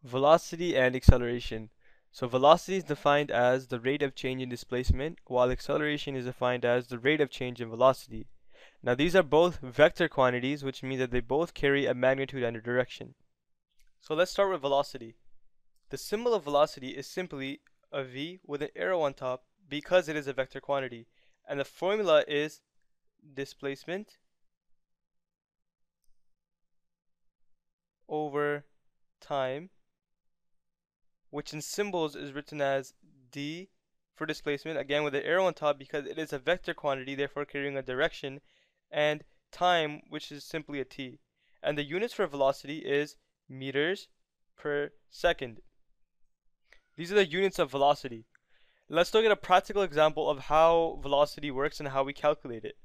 Velocity and acceleration. So velocity is defined as the rate of change in displacement, while acceleration is defined as the rate of change in velocity. Now these are both vector quantities, which means that they both carry a magnitude and a direction. So let's start with velocity. The symbol of velocity is simply a v with an arrow on top because it is a vector quantity. And the formula is displacement over time, which in symbols is written as d for displacement, again with the arrow on top because it is a vector quantity, therefore carrying a direction, and time, which is simply a t. And the units for velocity is meters per second. These are the units of velocity. Let's look at a practical example of how velocity works and how we calculate it.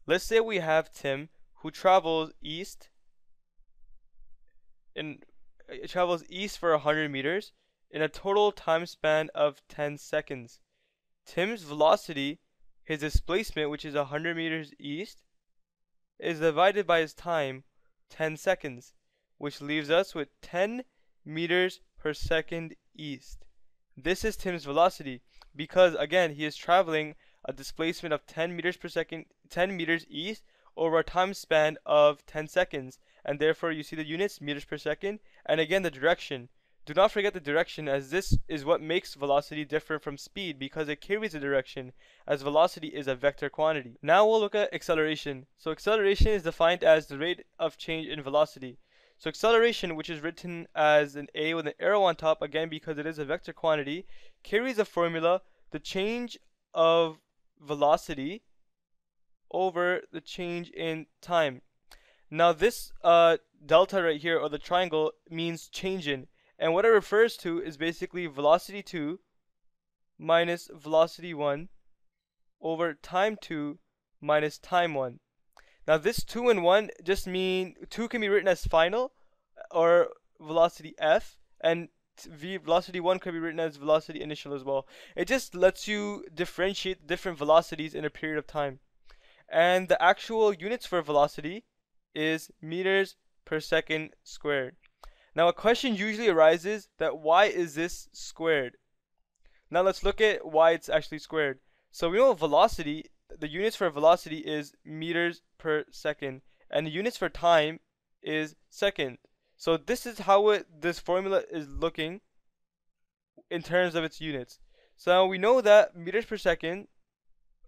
Let's say we have Tim who travels east for 100 meters in a total time span of 10 seconds. Tim's velocity, his displacement, which is 100 meters east, is divided by his time, 10 seconds, which leaves us with 10 meters per second east. This is Tim's velocity because, again, he is traveling a displacement of 10 meters per second, 10 meters east over a time span of 10 seconds, and therefore you see the units, meters per second, and again the direction. Do not forget the direction, as this is what makes velocity different from speed because it carries a direction, as velocity is a vector quantity. Now we'll look at acceleration. So acceleration is defined as the rate of change in velocity. So acceleration, which is written as an A with an arrow on top, again because it is a vector quantity, carries a formula, the change of velocity over the change in time. Now this delta right here, or the triangle, means change in. And what it refers to is basically velocity 2 minus velocity 1 over time 2 minus time 1. Now this 2 and 1 just mean 2 can be written as final or velocity f, and velocity 1 could be written as velocity initial as well. It just lets you differentiate different velocities in a period of time. And the actual units for velocity is meters per second squared. Now a question usually arises that why is this squared? Now let's look at why it's actually squared. So we know velocity, the units for velocity is meters per second, and the units for time is second. So this is how this formula is looking in terms of its units. So we know that meters per second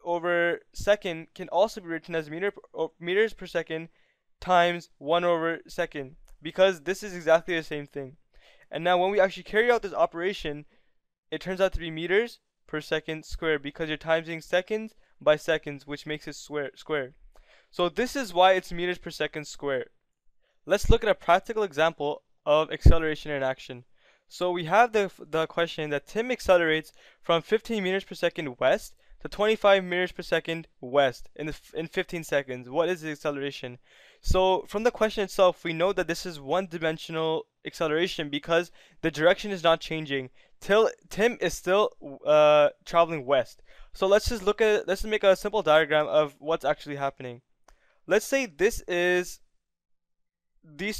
over second can also be written as meters per second times 1 over second, because this is exactly the same thing. And now when we actually carry out this operation, it turns out to be meters per second squared because you're timesing seconds by seconds, which makes it squared. So this is why it's meters per second squared. Let's look at a practical example of acceleration in action. So we have the question that Tim accelerates from 15 meters per second west to 25 meters per second west in 15 seconds. What is the acceleration? So from the question itself, we know that this is one-dimensional acceleration because the direction is not changing. Tim is still traveling west. So let's make a simple diagram of what's actually happening. Let's say these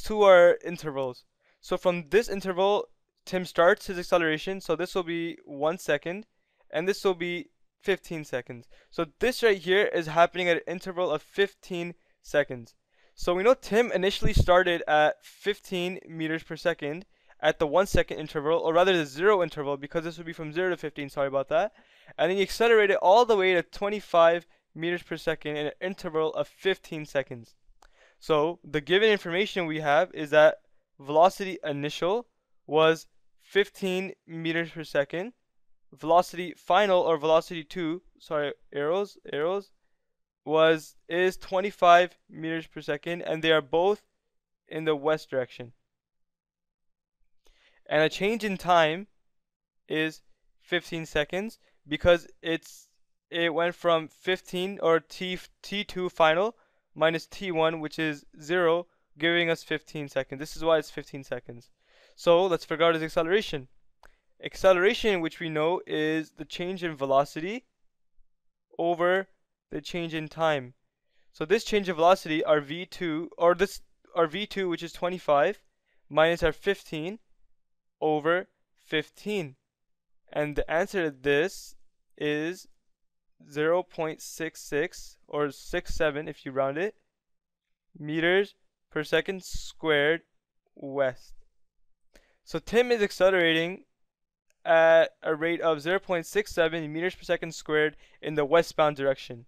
two are intervals. So from this interval, Tim starts his acceleration. So this will be 1 second, and this will be 15 seconds. So this right here is happening at an interval of 15 seconds. So we know Tim initially started at 15 meters per second at the 1 second interval, or rather the 0 interval, because this would be from 0 to 15, sorry about that. And then he accelerated all the way to 25 meters per second in an interval of 15 seconds. So the given information we have is that velocity initial was 15 meters per second. Velocity final, or velocity 2, sorry, arrows, is 25 meters per second, and they are both in the west direction. And a change in time is 15 seconds because it went from 15, or t2 final minus t1, which is 0, giving us 15 seconds. This is why it's 15 seconds. So let's figure out his acceleration. Acceleration, which we know is the change in velocity over the change in time. So this change in velocity, our v2, which is 25, minus our 15, over 15. And the answer to this is 0.66 or 67 if you round it meters per second squared west. So Tim is accelerating at a rate of 0.67 meters per second squared in the westbound direction.